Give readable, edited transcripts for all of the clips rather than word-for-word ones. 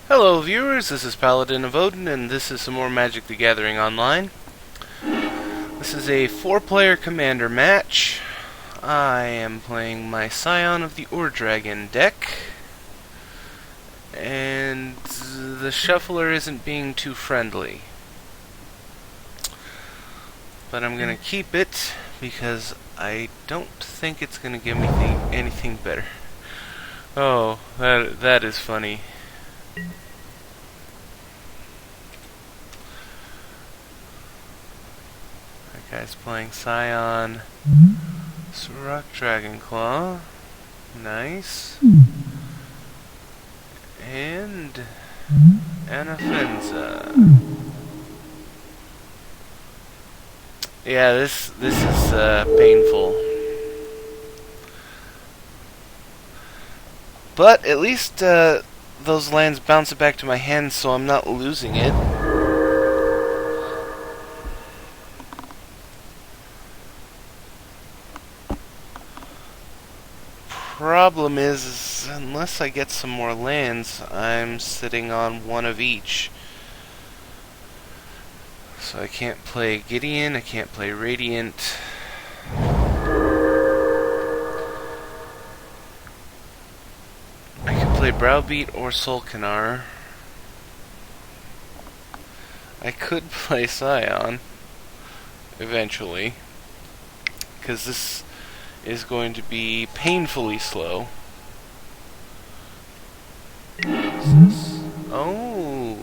Hello viewers, this is Paladin of Odin, and this is some more Magic the Gathering Online. This is a 4-player commander match. I am playing my Scion of the Ore Dragon deck, and the shuffler isn't being too friendly. But I'm gonna keep it, because I don't think it's gonna give me anything better. Oh, that is funny. Guy's playing Scion, Surrak Dragonclaw, nice, and Anafenza. Yeah, this is painful, but at least those lands bounce it back to my hand, so I'm not losing it. Problem is, unless I get some more lands, I'm sitting on one of each. So I can't play Gideon, I can't play Radiant. I could play Browbeat or Solkanar. I could play Scion, eventually, because this is going to be painfully slow. What's this? Oh!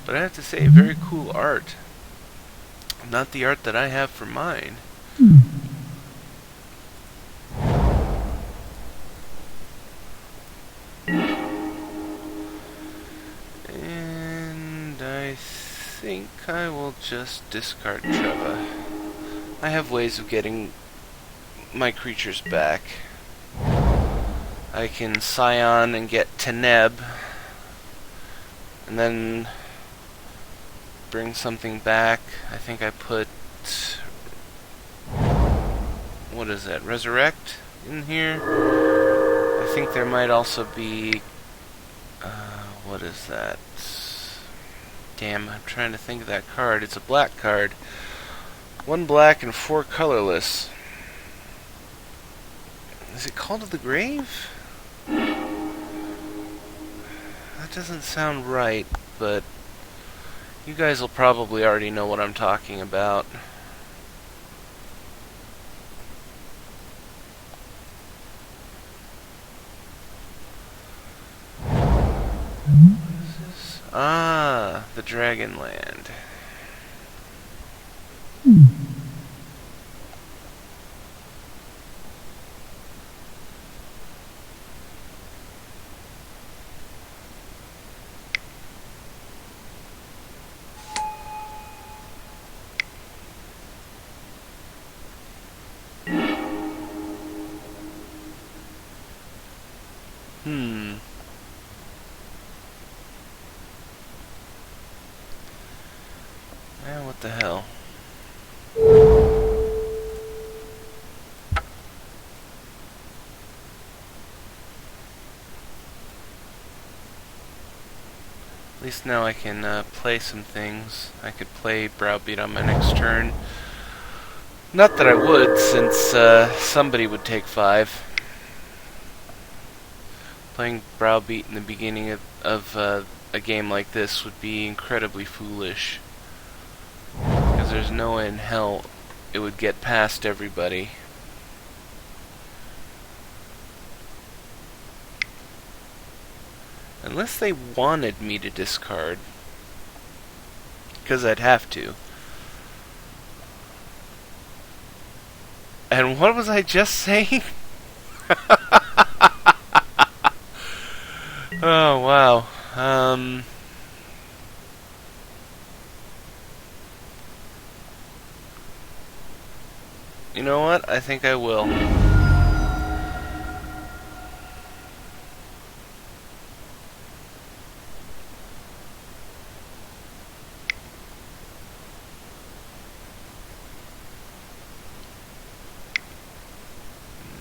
But I have to say, very cool art. Not the art that I have for mine. And I think I will just discard Treva. I have ways of getting my creatures back. I can Scion and get Teneb, and then bring something back. I think I put, what is that, Resurrect in here. I think there might also be, what is that? Damn, I'm trying to think of that card. It's a black card. 1 black and 4 colorless. Is it Call to the Grave? That doesn't sound right, but you guys will probably already know what I'm talking about. What is this? Ah, the Dragonland. What the hell? At least now I can play some things. I could play Browbeat on my next turn. Not that I would, since somebody would take 5. Playing Browbeat in the beginning of a game like this would be incredibly foolish. Because there's no way in hell it would get past everybody. Unless they wanted me to discard. Because I'd have to. And what was I just saying? Oh, wow. You know what? I think I will.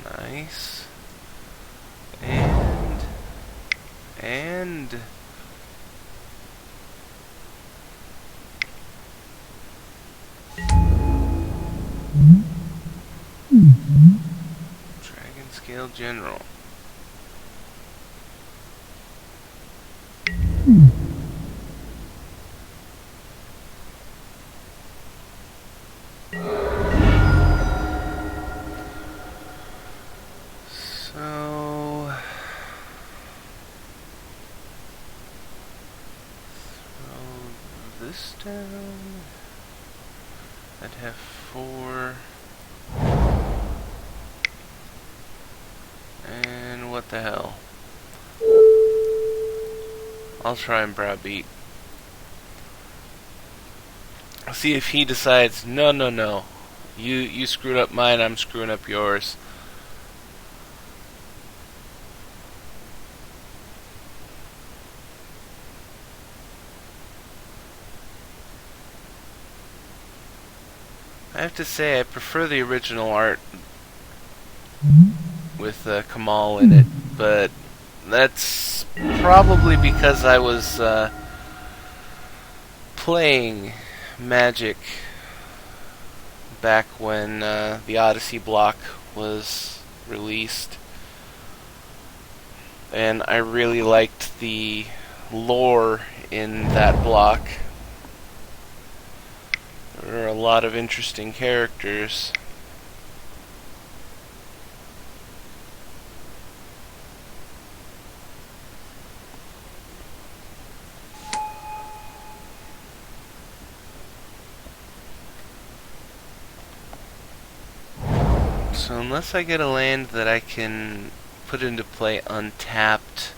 Nice. and Dragon Scale General. So throw this down. I'd have 4. And what the hell? I'll try and browbeat. See if he decides, no, no, no. You screwed up mine, I'm screwing up yours. I have to say, I prefer the original art with Kamal in it, but that's probably because I was playing Magic back when the Odyssey block was released, and I really liked the lore in that block. There are a lot of interesting characters. So unless I get a land that I can put into play untapped,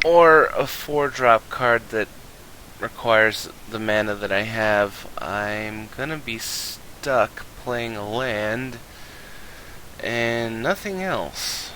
or a 4-drop card that requires the mana that I have, I'm gonna be stuck playing a land and nothing else.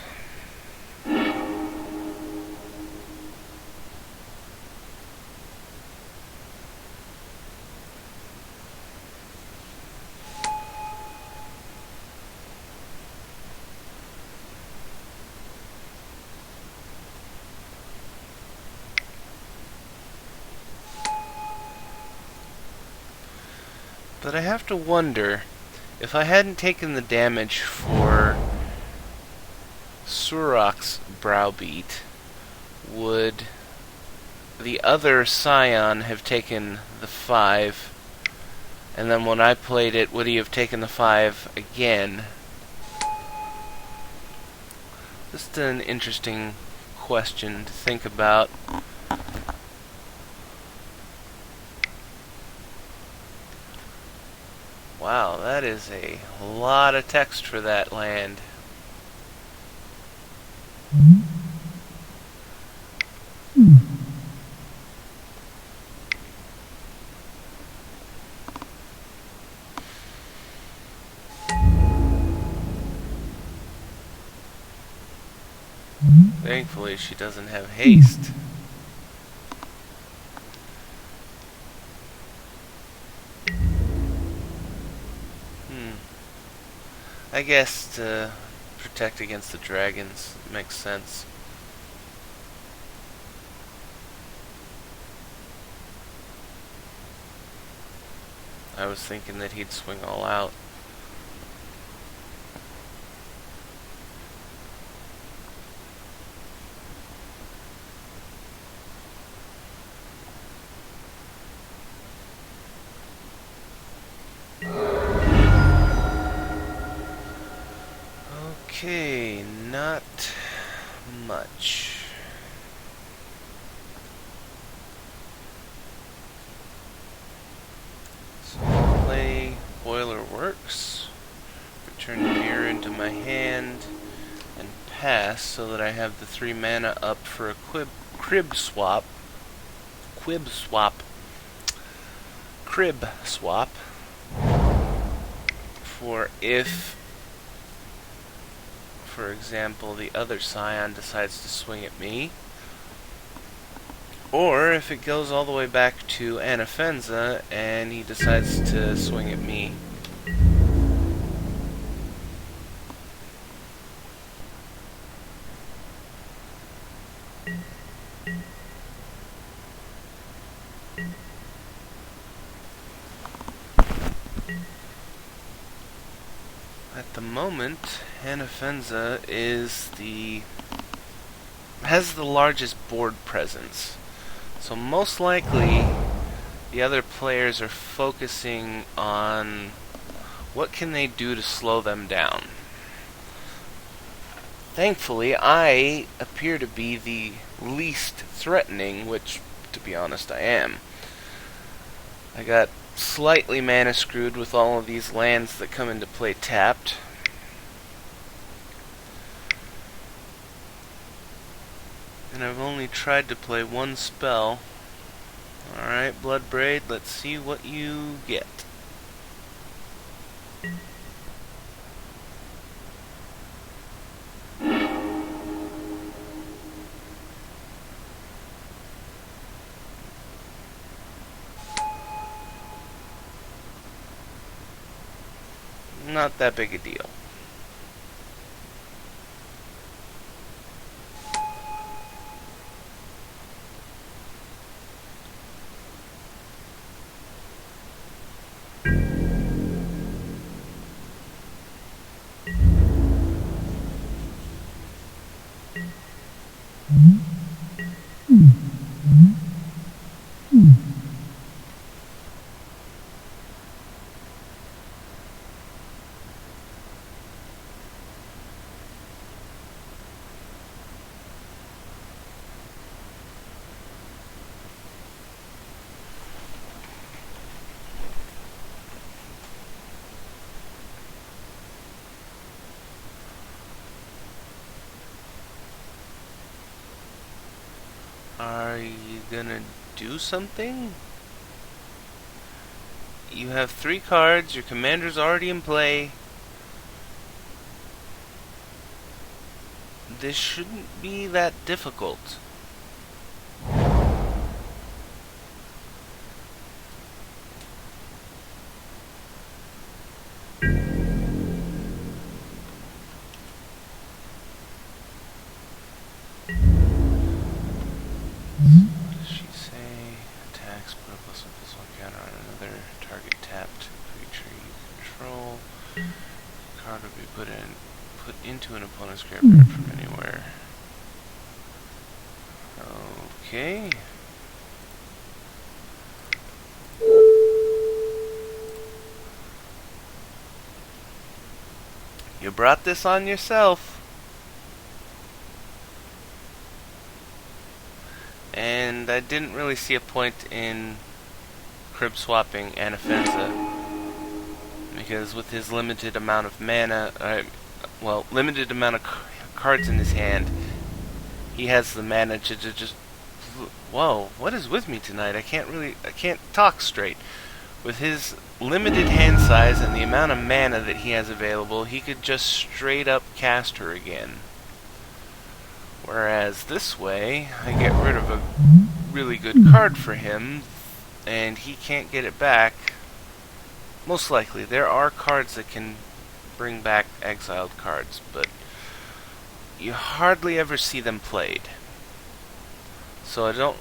But I have to wonder, if I hadn't taken the damage for Surok's Browbeat, would the other Scion have taken the 5, and then when I played it, would he have taken the 5 again? Just an interesting question to think about. Wow, that is a lot of text for that land. Thankfully, she doesn't have haste. I guess to protect against the dragons makes sense. I was thinking that he'd swing all out. Okay, not much. So I'll play Boiler Works, return the mirror into my hand, and pass so that I have the 3 mana up for a crib swap. For if, for example, the other Scion decides to swing at me, or if it goes all the way back to Anafenza and he decides to swing at me. At the moment, Anafenza has the largest board presence. So most likely, the other players are focusing on what can they do to slow them down. Thankfully, I appear to be the least threatening, which, to be honest, I am. I got slightly mana screwed with all of these lands that come into play tapped. And I've only tried to play one spell. Alright, Bloodbraid, let's see what you get. Not that big a deal. Are you gonna do something? You have 3 cards, your commander's already in play. This shouldn't be that difficult. What does she say? Attacks, put a +1/+1 counter on another target tapped creature you control. Card will be put into an opponent's graveyard from anywhere. Okay. You brought this on yourself. And I didn't really see a point in crib swapping Anafenza, because with his limited amount of mana, limited amount of cards in his hand, he has the mana to just... Whoa, what is with me tonight? I can't talk straight. With his limited hand size and the amount of mana that he has available, he could just straight up cast her again. Whereas this way, I get rid of a really good card for him, and he can't get it back. Most likely, there are cards that can bring back exiled cards, but you hardly ever see them played. So I don't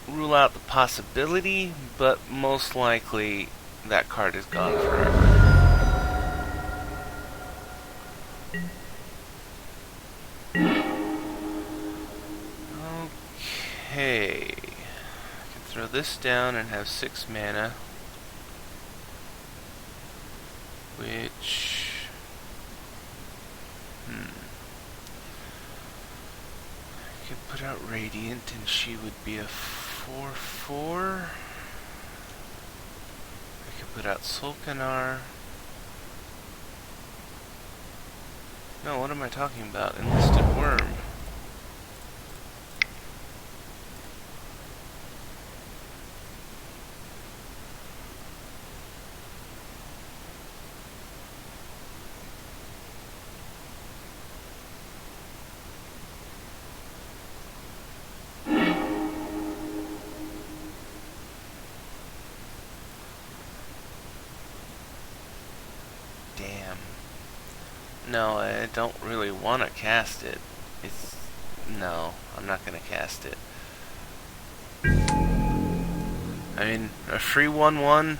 rule out the possibility, but most likely that card is gone forever. Okay, I can throw this down and have 6 mana, which... I could put out Radiant and she would be a 4/4. I could put out Solkanar. No, what am I talking about? Enlisted Worm. No, I don't really want to cast it. It's No, I'm not gonna cast it. I mean, a free 1/1.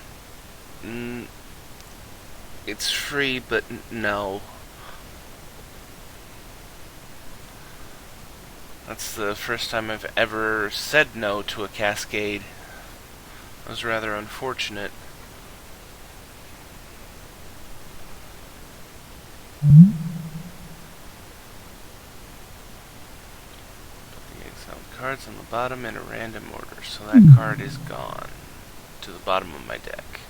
It's free, but no. That's the first time I've ever said no to a Cascade. It was rather unfortunate. Put the exiled cards on the bottom in a random order, so that card is gone to the bottom of my deck.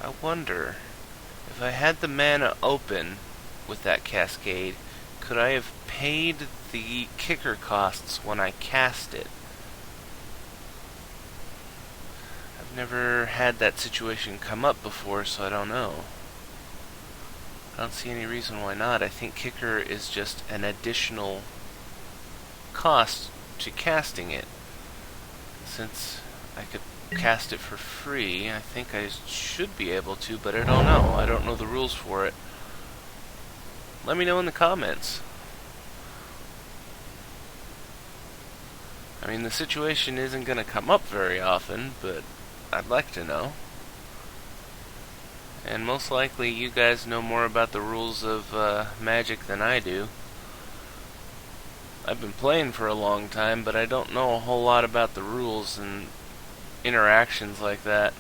I wonder, if I had the mana open with that Cascade, could I have paid the kicker costs when I cast it? I've never had that situation come up before, so I don't know. I don't see any reason why not. I think kicker is just an additional cost to casting it. Since I could cast it for free, I think I should be able to, but I don't know. I don't know the rules for it. Let me know in the comments. I mean, the situation isn't going to come up very often, but I'd like to know. And most likely you guys know more about the rules of Magic than I do. I've been playing for a long time, but I don't know a whole lot about the rules and interactions like that.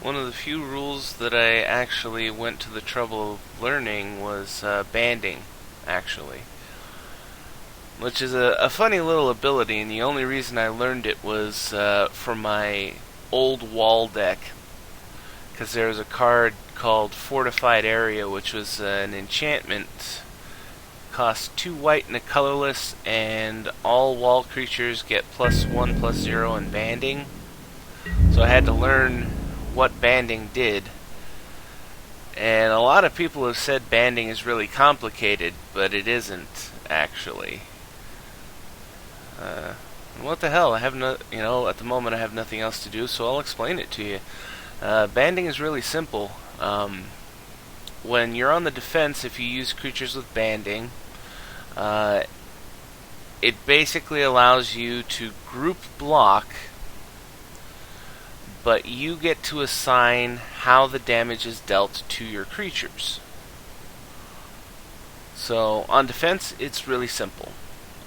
One of the few rules that I actually went to the trouble of learning was banding, actually. Which is a funny little ability, and the only reason I learned it was from my old wall deck. Because there was a card called Fortified Area, which was an enchantment. Costs 2 white and a colorless, and all wall creatures get +1/+0 in banding. So I had to learn what banding did. And a lot of people have said banding is really complicated, but it isn't, actually. What the hell? I have no, at the moment I have nothing else to do, so I'll explain it to you. Banding is really simple. When you're on the defense, if you use creatures with banding, it basically allows you to group block, but you get to assign how the damage is dealt to your creatures. So on defense, it's really simple.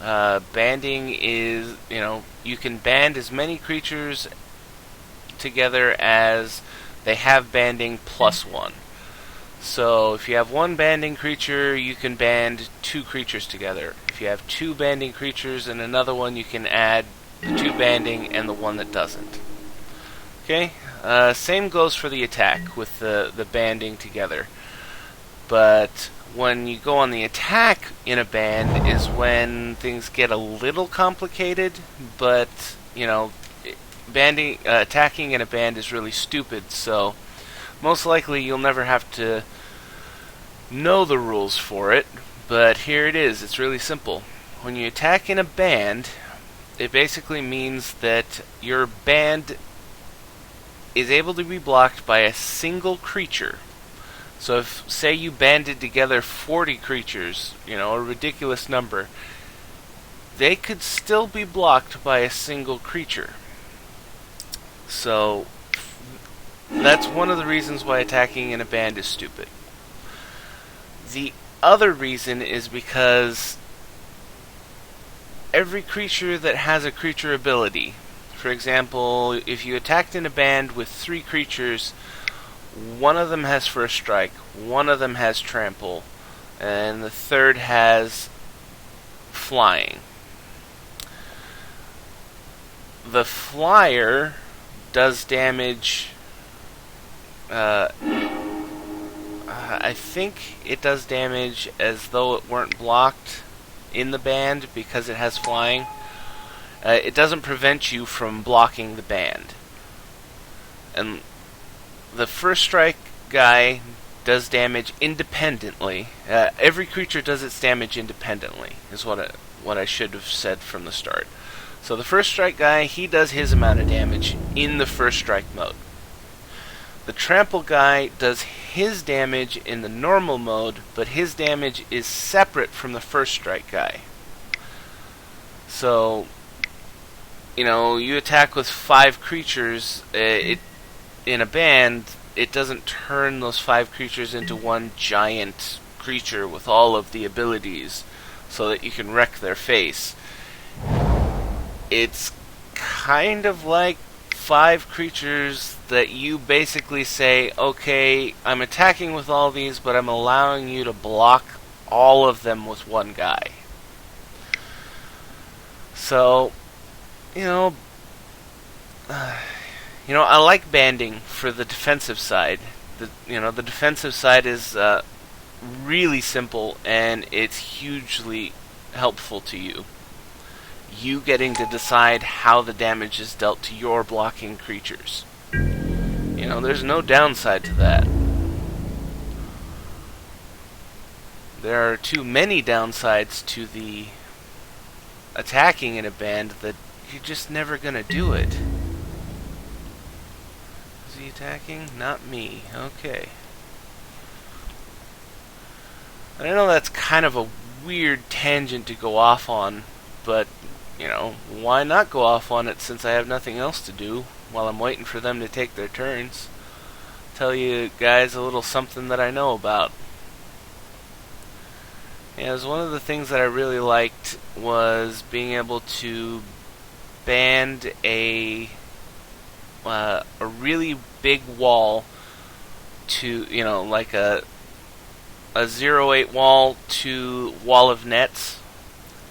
Banding is, you can band as many creatures together as they have banding +1. So if you have one banding creature, you can band 2 creatures together. If you have 2 banding creatures and another one, you can add the 2 banding and the one that doesn't. Okay? Same goes for the attack with the banding together. But when you go on the attack in a band is when things get a little complicated, but, attacking in a band is really stupid, so most likely you'll never have to know the rules for it, but here it is. It's really simple. When you attack in a band, it basically means that your band is able to be blocked by a single creature. So if, say, you banded together 40 creatures, a ridiculous number, they could still be blocked by a single creature. So that's one of the reasons why attacking in a band is stupid. The other reason is because every creature that has a creature ability, for example, if you attacked in a band with 3 creatures, one of them has First Strike, one of them has Trample, and the third has Flying. The Flyer does damage. I think it does damage as though it weren't blocked. in the band because it has flying. It doesn't prevent you from blocking the band. And the first strike guy does damage independently. Every creature does its damage independently, is what I should have said from the start. So the first strike guy, he does his amount of damage in the first strike mode. The trample guy does his damage in the normal mode, but his damage is separate from the first strike guy. So, you attack with 5 creatures, in a band, it doesn't turn those 5 creatures into one giant creature with all of the abilities so that you can wreck their face. It's kind of like 5 creatures that you basically say, okay, I'm attacking with all these, but I'm allowing you to block all of them with one guy. So, I like banding for the defensive side. The defensive side is really simple, and it's hugely helpful to you. You getting to decide how the damage is dealt to your blocking creatures. There's no downside to that. There are too many downsides to the attacking in a band that you're just never gonna do it. Is he attacking? Not me. Okay. And I know that's kind of a weird tangent to go off on, but why not go off on it since I have nothing else to do while I'm waiting for them to take their turns? Tell you guys a little something that I know about. It was one of the things that I really liked was being able to band a really big wall to, like a 0-8 wall to Wall of Nets,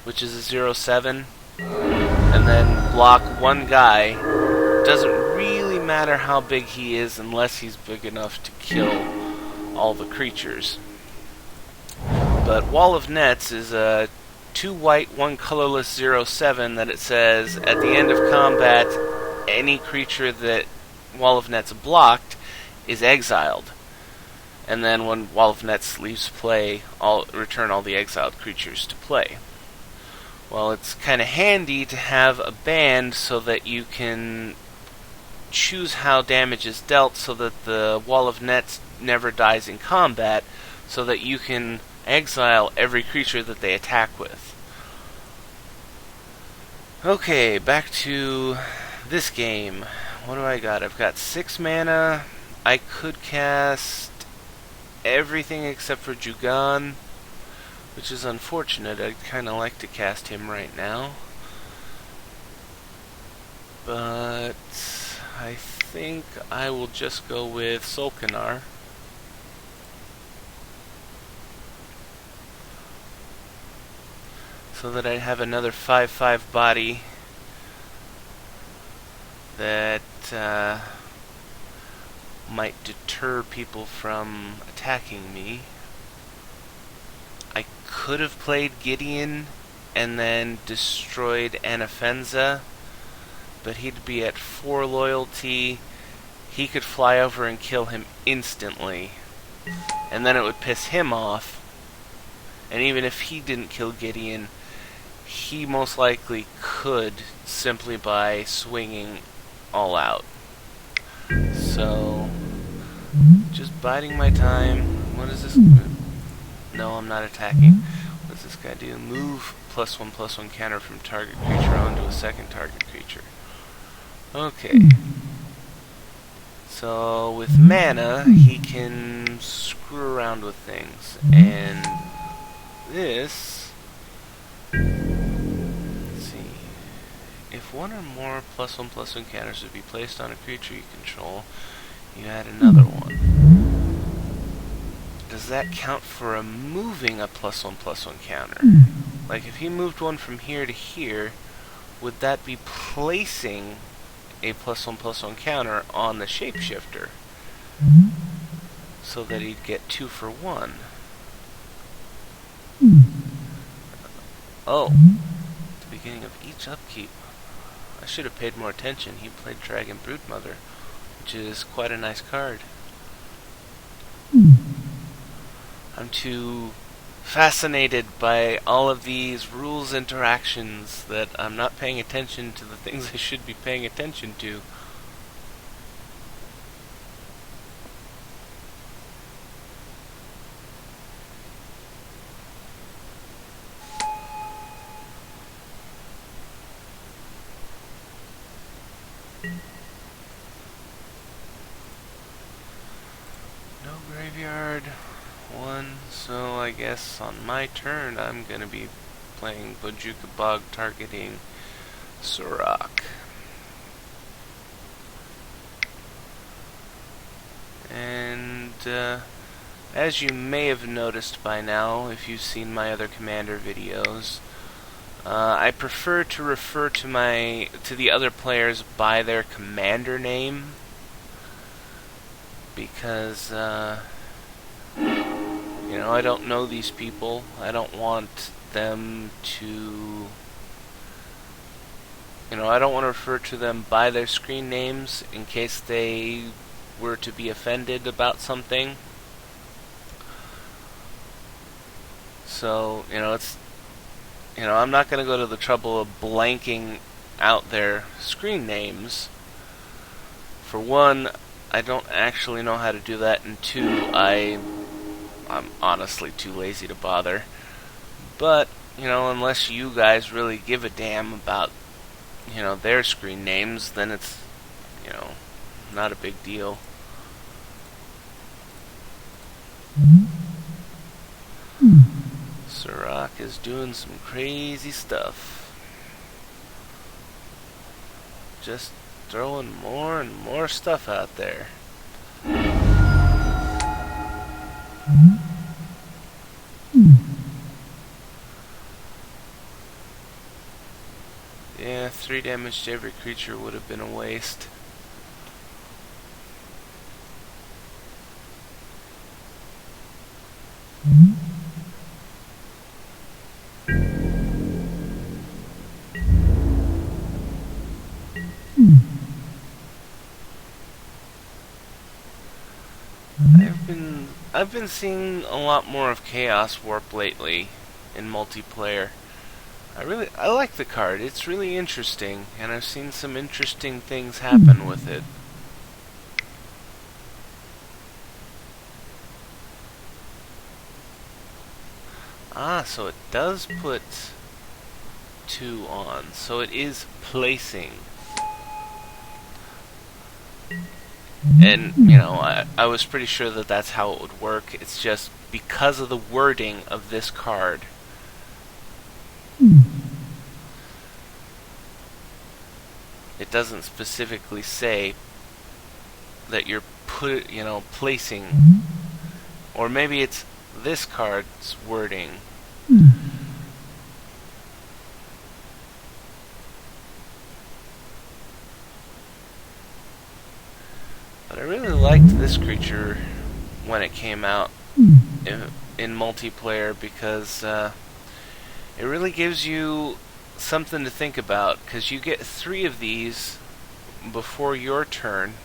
which is a 0-7, and then block one guy. Doesn't really matter how big he is unless he's big enough to kill all the creatures. But Wall of Nets is a 2 white, 1 colorless 0-7 that it says at the end of combat, any creature that Wall of Nets blocked is exiled. And then when Wall of Nets leaves play, return all the exiled creatures to play. Well, it's kind of handy to have a band so that you can choose how damage is dealt so that the Wall of Nets never dies in combat, so that you can exile every creature that they attack with. Okay, back to this game. What do I got? I've got 6 mana. I could cast everything except for Jugan, which is unfortunate. I'd kind of like to cast him right now. But I think I will just go with Solkanar. So that I have another 5/5 body that might deter people from attacking me. I could have played Gideon and then destroyed Anafenza, but he'd be at 4 loyalty. He could fly over and kill him instantly, and then it would piss him off. And even if he didn't kill Gideon, he most likely could simply by swinging all out. So, just biding my time. What is this? No, I'm not attacking. What does this guy do? Move +1/+1 counter from target creature onto a second target creature. Okay. So, with mana, he can screw around with things. And this... If one or more +1/+1 counters would be placed on a creature you control, you add another one. Does that count for removing a +1/+1 counter? Like if he moved one from here to here, would that be placing a +1/+1 counter on the shapeshifter? So that he'd get 2 for 1. Oh, the beginning of each upkeep. I should have paid more attention. He played Dragon Broodmother, which is quite a nice card. I'm too fascinated by all of these rules interactions that I'm not paying attention to the things I should be paying attention to. No graveyard. One, so I guess on my turn I'm gonna be playing Bojuka Bog targeting Surrak. And as you may have noticed by now, if you've seen my other commander videos, I prefer to refer to the other players by their commander name, because you know, I don't know these people. I don't want them to... You know, I don't want to refer to them by their screen names in case they were to be offended about something. So, you know, I'm not going to go to the trouble of blanking out their screen names. For one, I don't actually know how to do that, and two, I'm honestly too lazy to bother. But, you know, unless you guys really give a damn about, you know, their screen names, then it's, you know, not a big deal. Surrak is doing some crazy stuff. Just throwing more and more stuff out there. Yeah, 3 damage to every creature would have been a waste. I've been seeing a lot more of Chaos Warp lately in multiplayer. I like the card. It's really interesting, and I've seen some interesting things happen with it. Ah, so it does put 2 on. So it is placing. And, you know, I was pretty sure that that's how it would work. It's just because of the wording of this card. It doesn't specifically say that you're placing. Or maybe it's this card's wording. But I really liked this creature when it came out in multiplayer, because it really gives you something to think about, because you get 3 of these before your turn,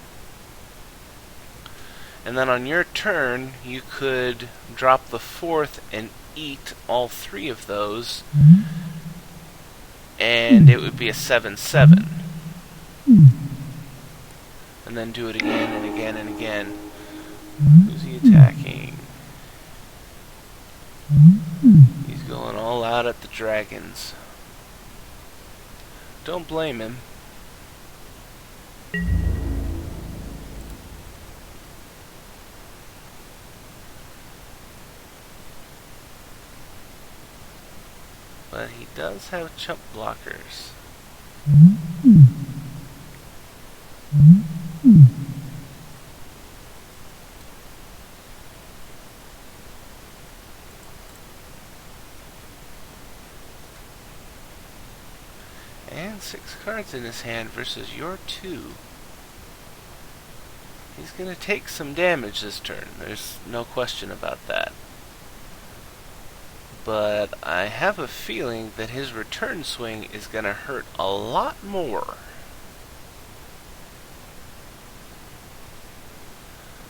and then on your turn you could drop the 4th and eat all 3 of those, and it would be a 7/7. And then do it again and again and again. Who's he attacking? He's going all out at the dragons. Don't blame him. But he does have chump blockers. And 6 cards in his hand versus your 2. He's going to take some damage this turn. There's no question about that. but I have a feeling that his return swing is going to hurt a lot more.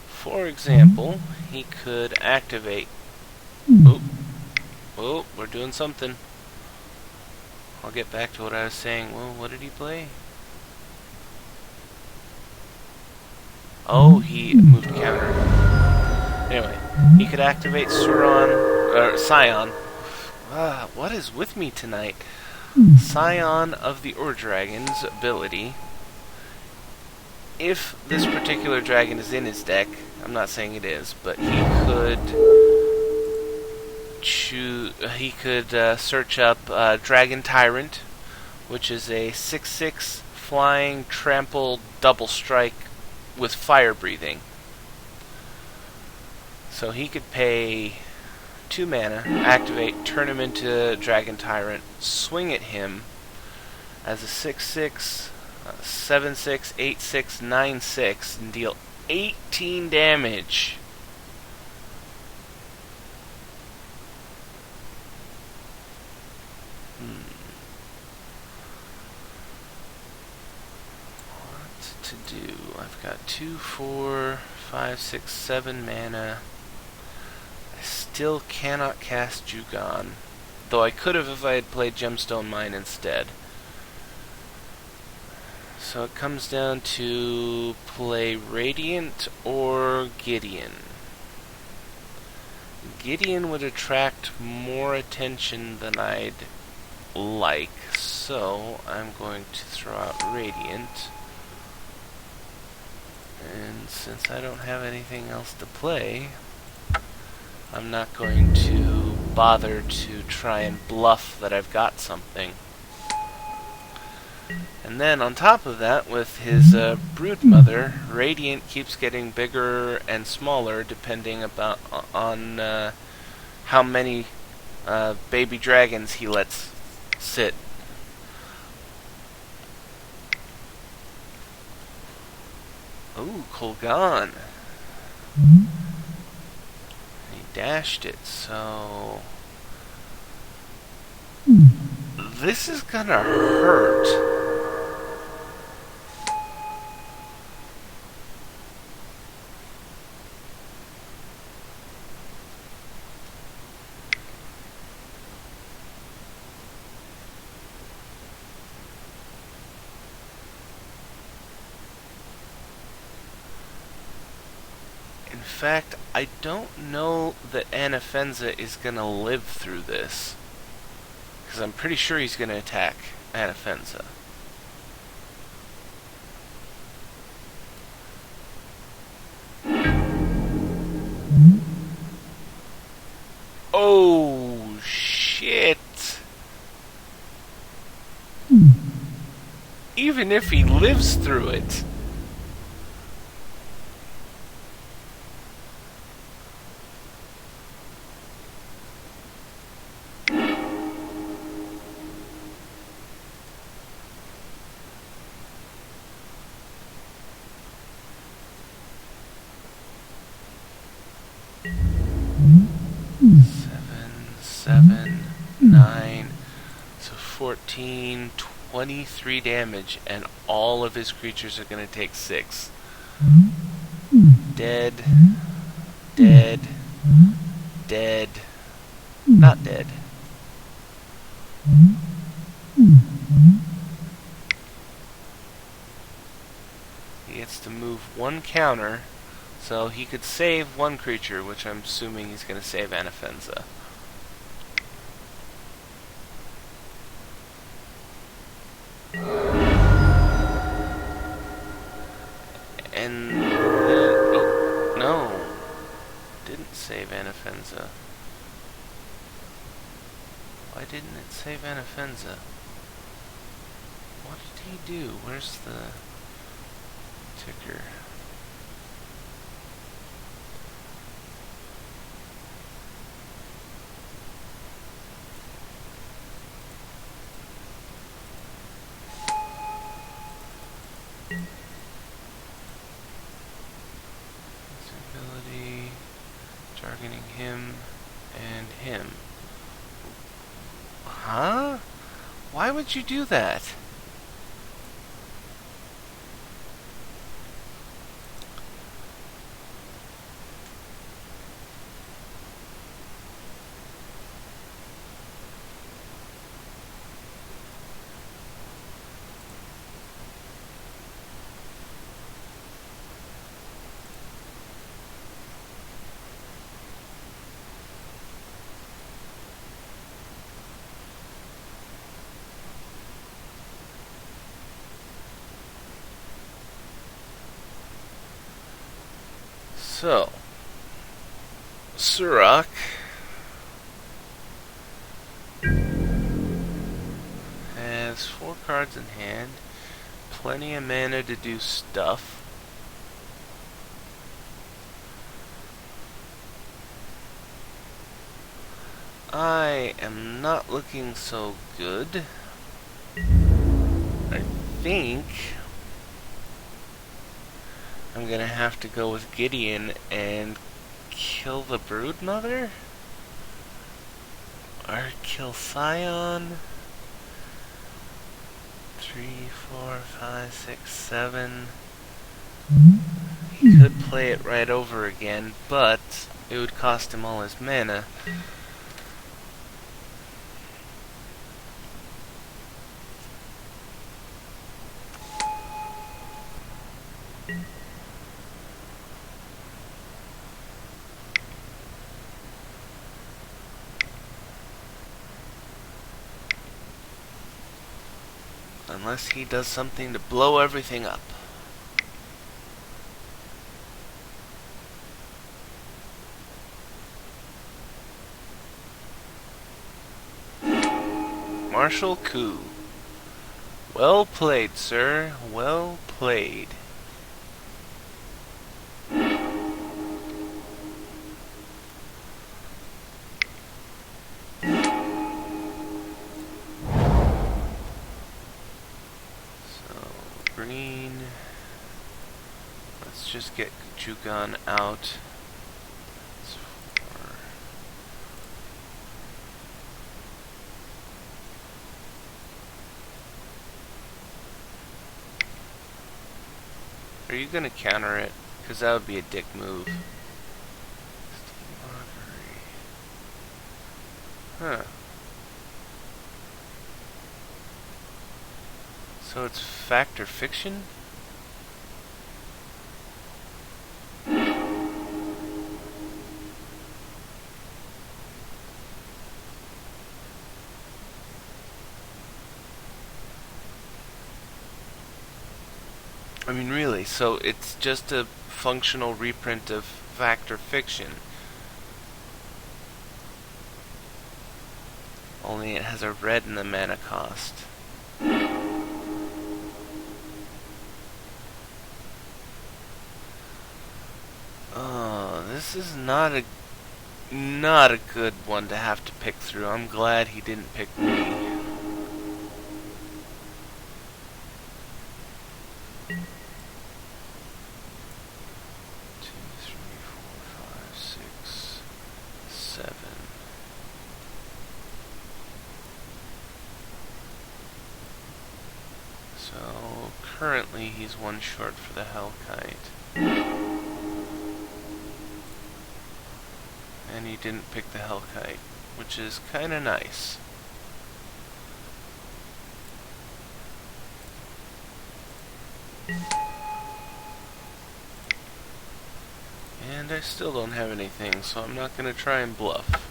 For example, he could activate... Oh, oh, we're doing something. I'll get back to what I was saying. Well, what did he play? Oh, he moved counter. Anyway, he could activate Scion. What is with me tonight? Scion of the Ore Dragon's ability. If this particular dragon is in his deck, I'm not saying it is, but he could search up Dragon Tyrant, which is a 6/6 flying trample double strike with fire breathing. So he could pay 2 mana, activate, turn him into Dragon Tyrant, swing at him as a 6/6, 7/6, 8/6, 9/6, and deal 18 damage. What to do? I've got 2, 4, 5, 6, 7 mana. I still cannot cast Jugon, though I could have if I had played Gemstone Mine instead. So it comes down to play Radiant or Gideon. Gideon would attract more attention than I'd like, so I'm going to throw out Radiant. And since I don't have anything else to play, I'm not going to bother to try and bluff that I've got something. And then on top of that, with his Broodmother, Radiant keeps getting bigger and smaller depending on how many baby dragons he lets sit. Ooh, Kolgan. He dashed it, so... This is gonna hurt. In fact, I don't know that Anafenza is gonna live through this. Because I'm pretty sure he's going to attack Anafenza. Oh, shit. Even if he lives through it. Seven, 9, so 14, 23 damage, and all of his creatures are going to take 6. Dead, dead, dead, not dead. He gets to move 1 counter, so he could save 1 creature, which I'm assuming he's going to save Anafenza. And then, oh, no, didn't save Anafenza. Why didn't it save Anafenza? What did he do? Where's the ticker? Ability, targeting him and him. Why would you do that? So, Surak has 4 cards in hand, plenty of mana to do stuff. I am not looking so good. I think I'm gonna have to go with Gideon and kill the Broodmother? Or kill Scion? 3, 4, 5, 6, 7. He could play it right over again, but it would cost him all his mana. Unless he does something to blow everything up. Marshal Coup. Well played, sir. Well played. Green. Let's just get Jugon out. Are you gonna counter it? Because that would be a dick move. Huh. So it's fact or fiction? I mean, really, so it's just a functional reprint of fact or fiction. Only it has a red in the mana cost. Oh, this is not a good one to have to pick through. I'm glad he didn't pick me. So currently he's 1 short for the Hellkite. And he didn't pick the Hellkite, which is kinda nice. And I still don't have anything, so I'm not gonna try and bluff.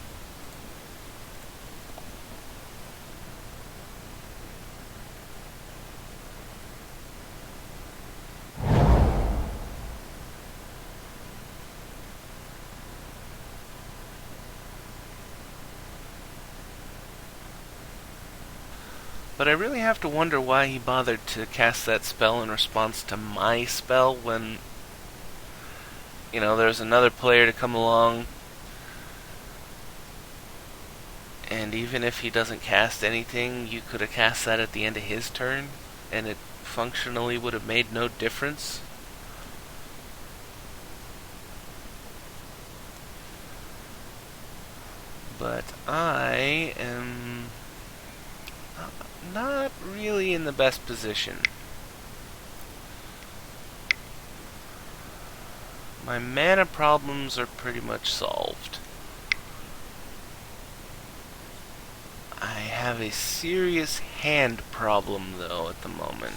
But I really have to wonder why he bothered to cast that spell in response to my spell when, you know, there's another player to come along. And even if he doesn't cast anything, you could have cast that at the end of his turn, and it functionally would have made no difference. But I am not really in the best position. My mana problems are pretty much solved. I have a serious hand problem, though, at the moment.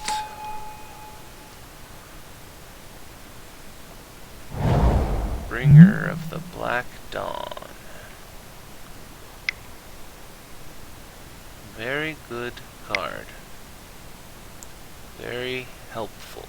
Bringer of the Black Dawn. Very good card. Very helpful.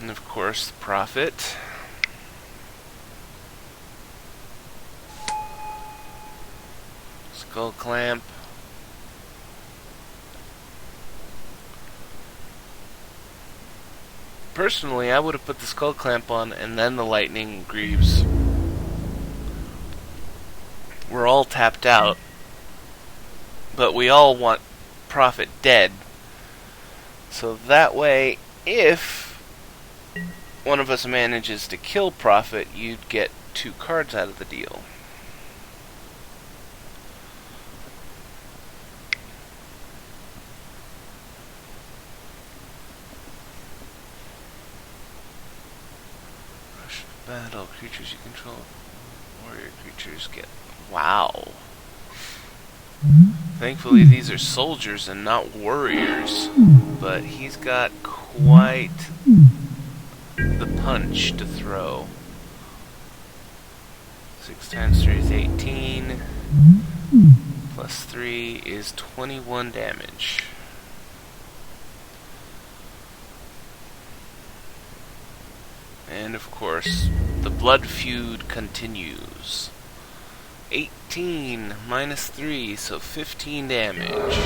And of course, the Prophet. Skull Clamp. Personally, I would have put the Skull Clamp on and then the Lightning Greaves. We're all tapped out, but we all want Prophet dead. So that way, if one of us manages to kill Prophet, you'd get 2 cards out of the deal. Rush to battle. Creatures you control. Warrior creatures get... Wow. Thankfully these are soldiers and not warriors. But he's got quite the punch to throw. 6 times 3 is 18. Plus 3 is 21 damage. And of course, the blood feud continues. 18 minus 3, so 15 damage.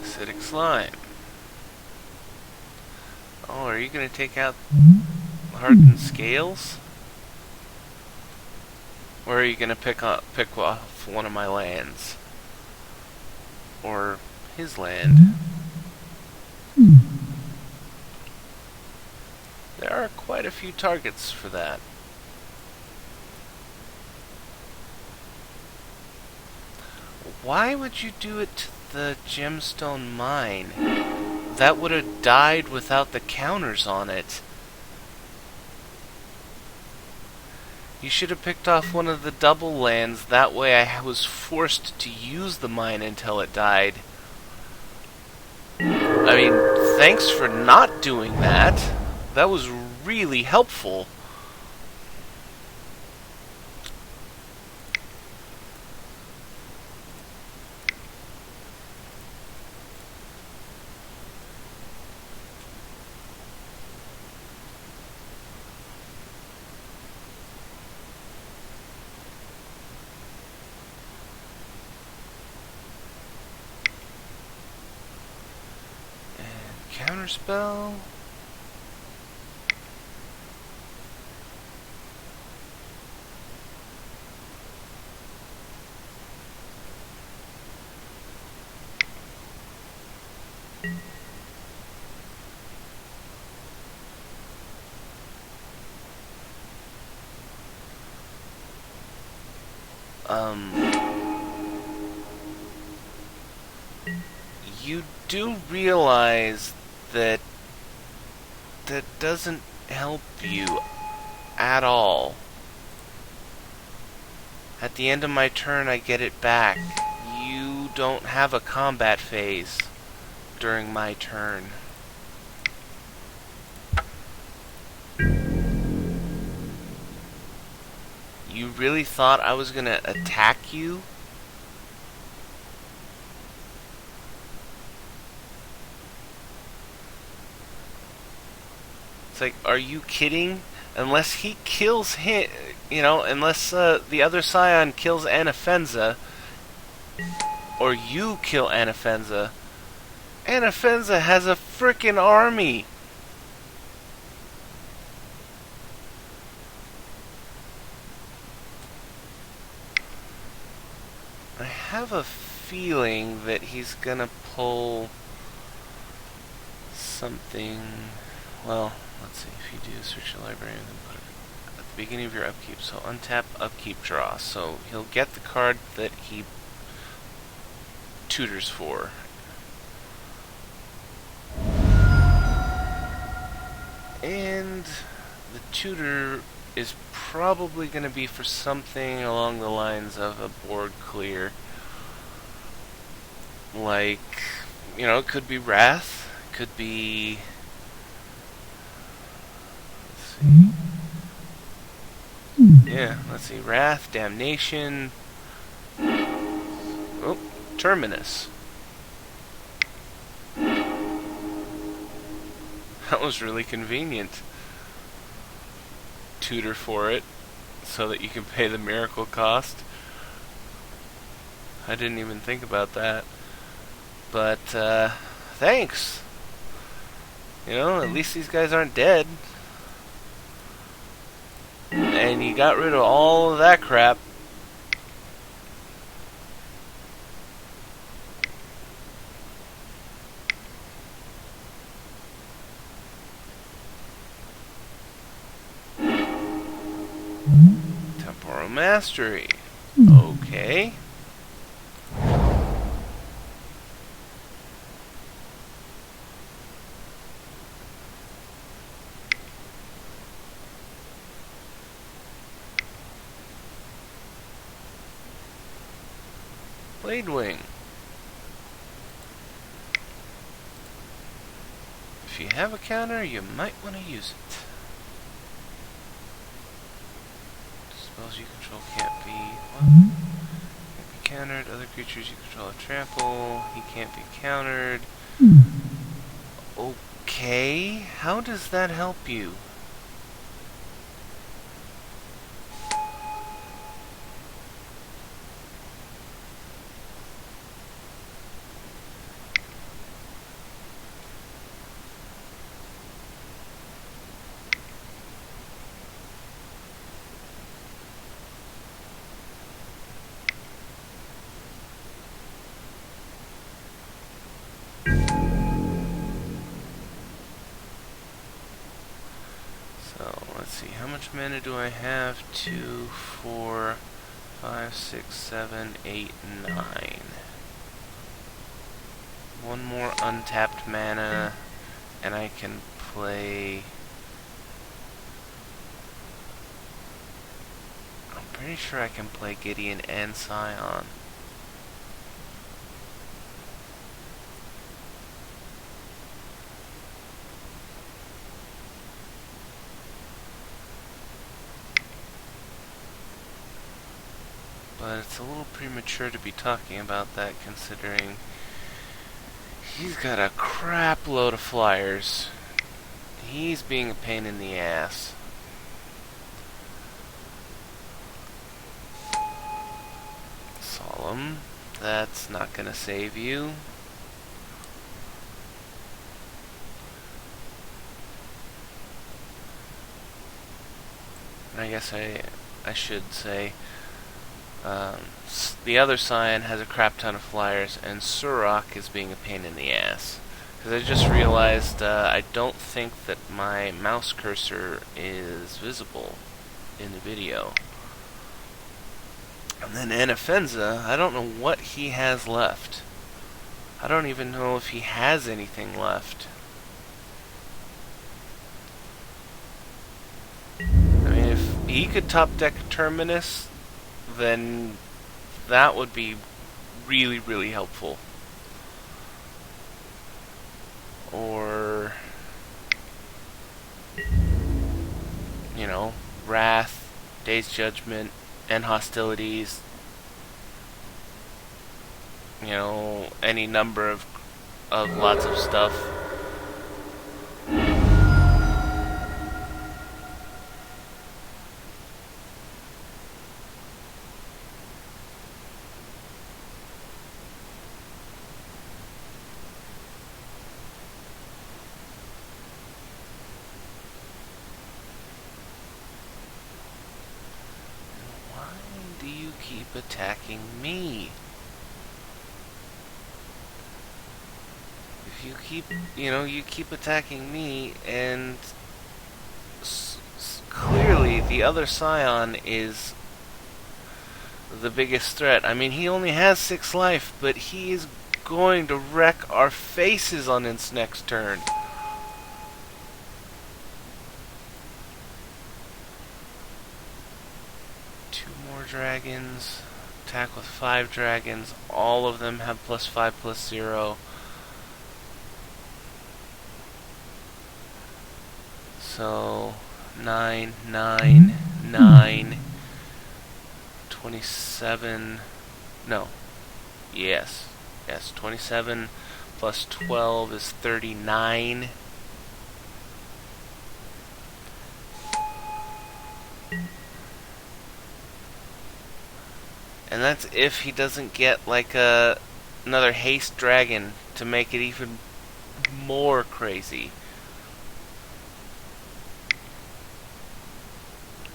Acidic Slime. Oh, are you going to take out Hardened Scales? Or are you going to pick off one of my lands? Or his land? There are quite a few targets for that. Why would you do it to the gemstone mine? That would have died without the counters on it. You should have picked off one of the double lands, that way I was forced to use the mine until it died. I mean, thanks for not doing that. That was really helpful. Counterspell. You do realize that that doesn't help you at all. At the end of my turn, I get it back. You don't have a combat phase during my turn. You really thought I was gonna attack you? It's like, are you kidding? Unless he kills him, unless the other Scion kills Anafenza, or you kill Anafenza, Anafenza has a frickin' army! I have a feeling that he's gonna pull something. Well, let's see. If you do search the library and then put it at the beginning of your upkeep, so untap, upkeep, draw. So he'll get the card that he tutors for. And the tutor is probably going to be for something along the lines of a board clear. Like, it could be Wrath, could be... Yeah, let's see. Wrath, Damnation. Oh, Terminus. That was really convenient. Tutor for it, so that you can pay the miracle cost. I didn't even think about that. But, thanks. At least these guys aren't dead. And you got rid of all of that crap. Temporal Mastery. Okay. Blade Wing. If you have a counter, you might want to use it. Spells you control can't be countered. Other creatures you control have trample. He can't be countered. Okay, how does that help you? Let's see, how much mana do I have? 2, 4, 5, 6, 7, 8, 9. One more untapped mana, and I can play... I'm pretty sure I can play Gideon and Scion. But it's a little premature to be talking about that, considering he's got a crap load of flyers. He's being a pain in the ass. Solemn, that's not gonna save you. I guess I should say the other Scion has a crap ton of flyers, and Surok is being a pain in the ass. Because I just realized I don't think that my mouse cursor is visible in the video. And then Anafenza, I don't know what he has left. I don't even know if he has anything left. I mean, if he could top deck Terminus, then that would be really, really helpful. Or, Wrath, Day's Judgment, and hostilities. You know, any number of lots of stuff. Why do you keep attacking me? If you keep, you keep attacking me, and clearly the other Scion is the biggest threat. I mean, he only has 6 life, but he is going to wreck our faces on its next turn. Two more dragons. Attack with 5 dragons. All of them have +5/+0. So 9, 9, 9, 27. No. Yes. 27 plus 12 is 39. And that's if he doesn't get like another haste dragon to make it even more crazy.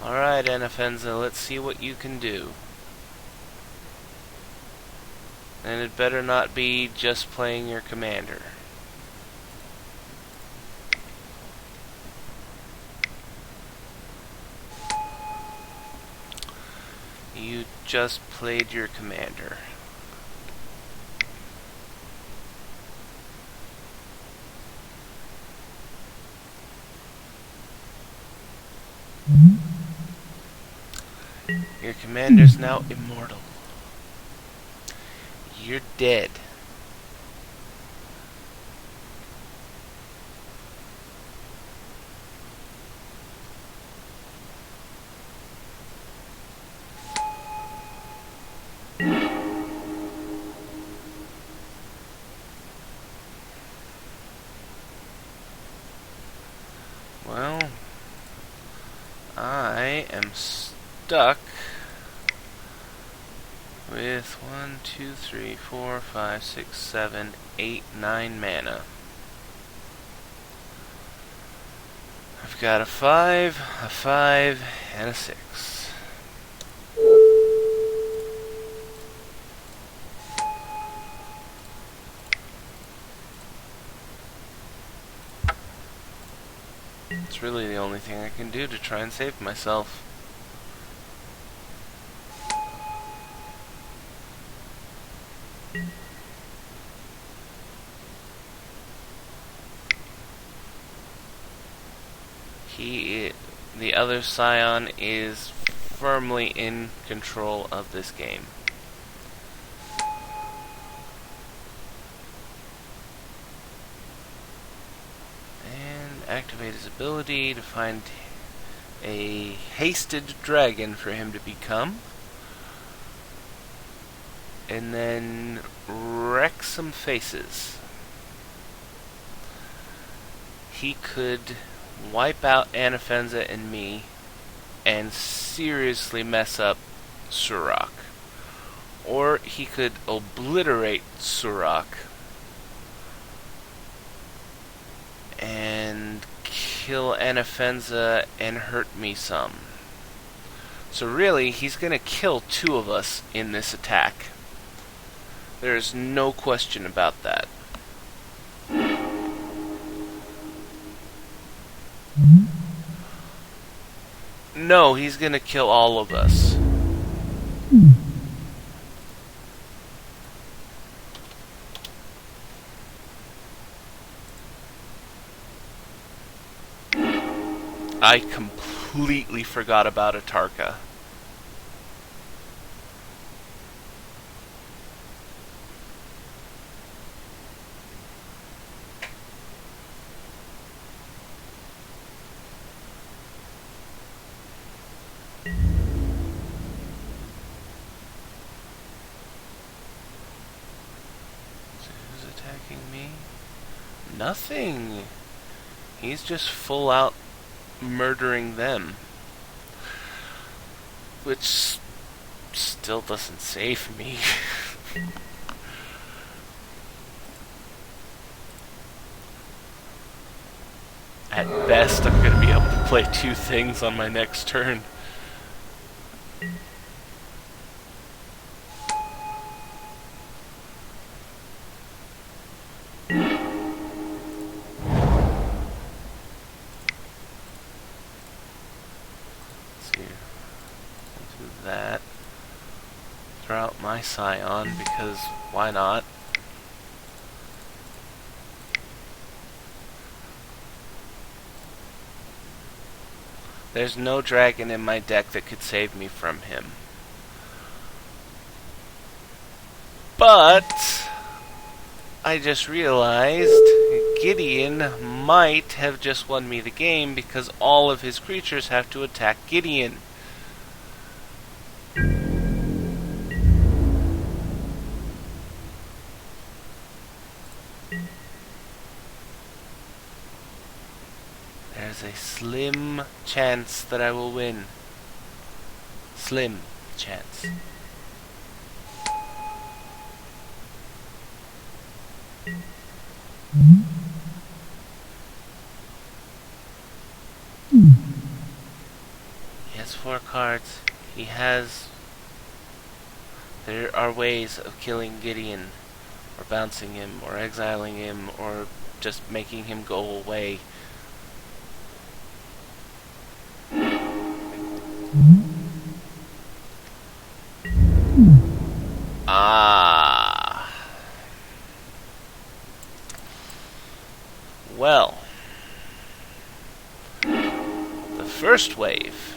Alright, Anafenza, let's see what you can do. And it better not be just playing your commander. You just played your commander. Your commander's now immortal. You're dead. Well, I am stuck with 1, 2, 3, 4, 5, 6, 7, 8, 9 mana. I've got a 5, a 5, and a 6. It's really the only thing I can do to try and save myself. The other Scion is firmly in control of this game. And activate his ability to find a hasted dragon for him to become. And then wreck some faces. He could wipe out Anafenza and me and seriously mess up Surrak. Or he could obliterate Surrak and kill Anafenza and hurt me some. So really, he's gonna kill 2 of us in this attack. There's no question about that. No, he's gonna kill all of us. I completely forgot about Atarka. Nothing. He's just full out murdering them. Which still doesn't save me. At best, I'm going to be able to play 2 things on my next turn. That. Throw out my Scion, because why not? There's no dragon in my deck that could save me from him. But I just realized Gideon might have just won me the game because all of his creatures have to attack Gideon. There's a slim chance that I will win. Slim chance. He has 4 cards. He has... There are ways of killing Gideon, or bouncing him, or exiling him, or just making him go away. Ah. Well. The first wave.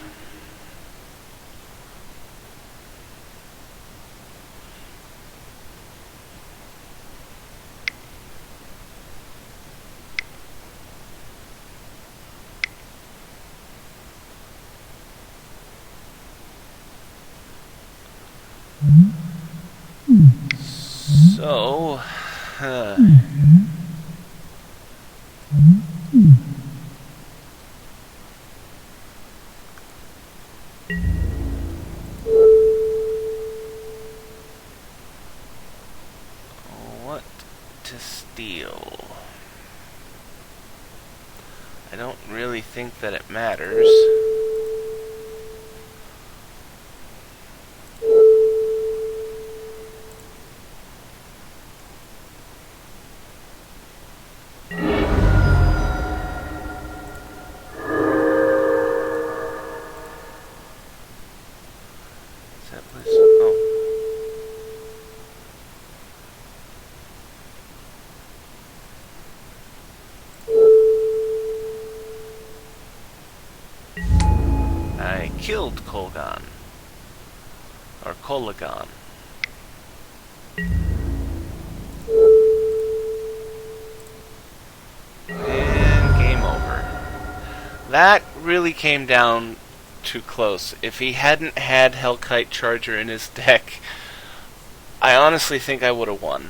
So, what to steal? I don't really think that it matters. I killed Kolgan. Or Kolagon. And game over. That really came down too close. If he hadn't had Hellkite Charger in his deck, I honestly think I would have won.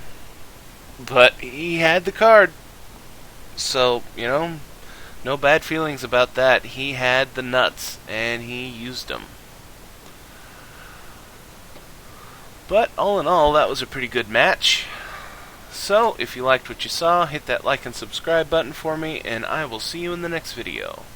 But he had the card. So, you know, no bad feelings about that. He had the nuts, and he used them. But, all in all, that was a pretty good match. So, if you liked what you saw, hit that like and subscribe button for me, and I will see you in the next video.